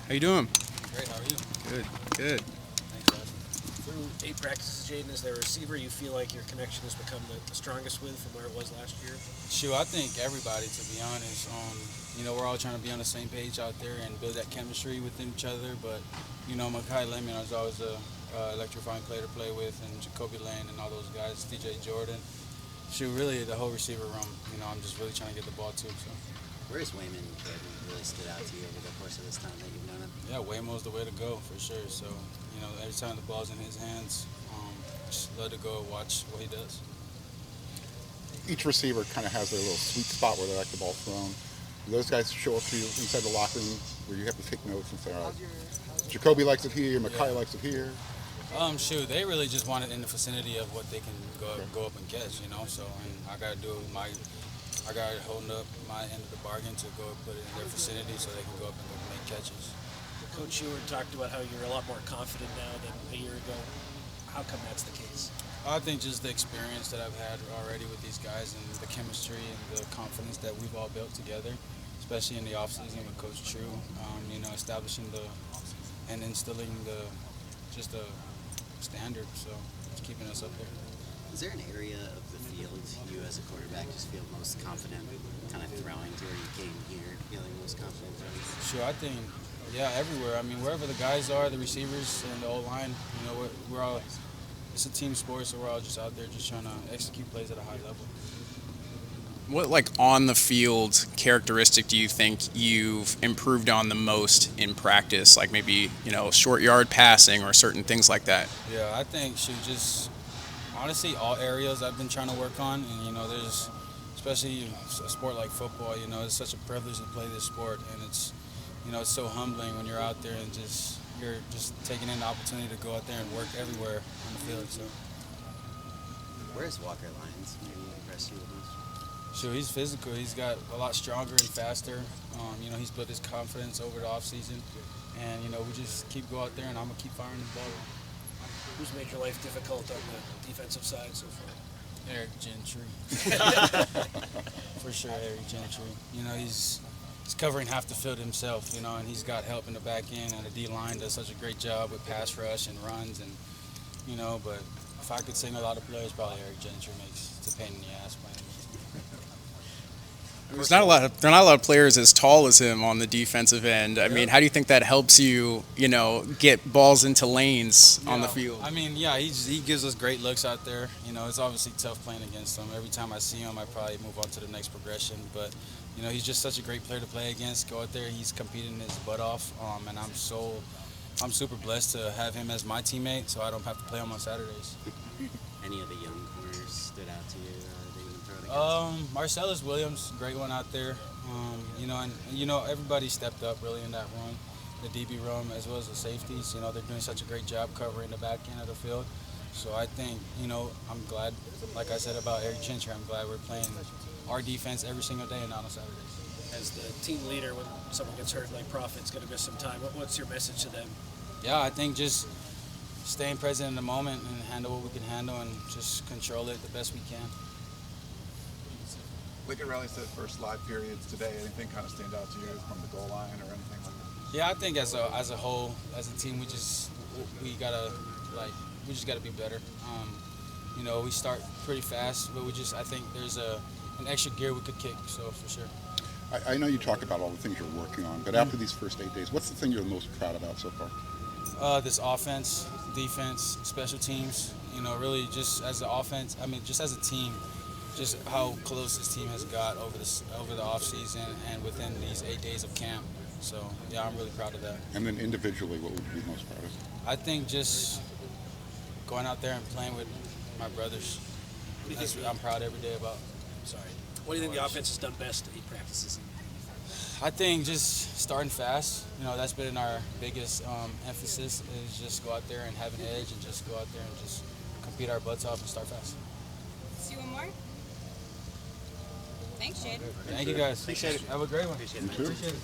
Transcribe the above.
How you doing? Great, how are you? Good, good. Thanks, guys. Through 8 practices, Jayden, is there a receiver you feel like your connection has become the strongest with from where it was last year? Shoot, I think everybody, to be honest, we're all trying to be on the same page out there and build that chemistry within each other. But, Makai Lemon is always a electrifying player to play with, and Jacoby Lane and all those guys, DJ Jordan. Shoot, really, the whole receiver room, I'm just really trying to get the ball to. So. Where's Wayman really stood out to you over the course of this time that you've known him? Yeah, Waymo's the way to go, for sure. So, every time the ball's in his hands, just let it go, watch what he does. Each receiver kind of has their little sweet spot where they like the ball thrown. Do those guys show up to you inside the locker room where you have to take notes and say, all right, Jacoby likes it here, Maiava likes it here? Shoot, they really just want it in the vicinity of what they can go up and catch, So, and I got to do I got to hold up my end of the bargain to go put it in their vicinity so they can go up and make catches. Coach Eward talked about how you're a lot more confident now than a year ago. How come that's the case? I think just the experience that I've had already with these guys and the chemistry and the confidence that we've all built together, especially in the offseason with Coach True, establishing and instilling the standard, so it's keeping us up there. Is there an area of the field you as a quarterback just feel most confident kind of throwing to, where you came here feeling most confident throwing? Sure, I think, everywhere. I mean, wherever the guys are, the receivers and the O-line, we're all, it's a team sport, so we're all just out there just trying to execute plays at a high level. What on the field characteristic do you think you've improved on the most in practice? Like maybe, short yard passing or certain things like that? Yeah, I think just honestly all areas I've been trying to work on, and there's, especially a sport like football, it's such a privilege to play this sport, and it's it's so humbling when you're out there and you're just taking in the opportunity to go out there and work everywhere on the field. So where's Walker Lyons? Maybe impressed you the most? sure, he's physical. He's got a lot stronger and faster. He's built his confidence over the offseason, and we just keep go out there, and I'm gonna keep firing the ball. Who's made your life difficult on the defensive side so far? Eric Gentry. For sure, Eric Gentry. He's covering half the field himself, and he's got help in the back end, and the D-line does such a great job with pass rush and runs, and, but if I could single out a player, it's probably Eric Gentry. It's a pain in the ass playing. There are not a lot of players as tall as him on the defensive end. I mean, how do you think that helps you, get balls into lanes on the field? I mean, he gives us great looks out there. It's obviously tough playing against him. Every time I see him, I probably move on to the next progression. But, he's just such a great player to play against. Go out there, he's competing his butt off, and I'm super blessed to have him as my teammate, so I don't have to play him on Saturdays. Any of the young corners stood out to you that you've been throwing against? Marcellus Williams, great one out there. Everybody stepped up really in that room, the DB room, as well as the safeties. They're doing such a great job covering the back end of the field. So I think, I'm glad, like I said about Eric Gentry, I'm glad we're playing our defense every single day and not on Saturdays. As the team leader, when someone gets hurt like Profit's going to miss some time, what's your message to them? Yeah, I think just staying present in the moment and handle what we can handle and just control it the best we can. Lincoln Riley said first live periods today. Anything kind of stand out to you from the goal line or anything like that? Yeah, I think as a whole, as a team, we just gotta be better. We start pretty fast, but I think there's an extra gear we could kick. So for sure. I know you talk about all the things you're working on, but after these first 8 days, what's the thing you're most proud about so far? This offense, defense, special teams. Really just as the offense. I mean, just as a team. Just how close this team has got over the offseason and within these 8 days of camp. So, yeah, I'm really proud of that. And then individually, what would you be most proud of? I think just going out there and playing with my brothers. I'm proud every day about. Sorry. What do you think the offense has done best at 8 practices? I think just starting fast. That's been our biggest emphasis is just go out there and have an edge and just go out there and just compete our butts off and start fast. See one more? Thanks, Jayden. Thank you guys. Appreciate it. Have a great one. Appreciate it, man. You too. Appreciate it.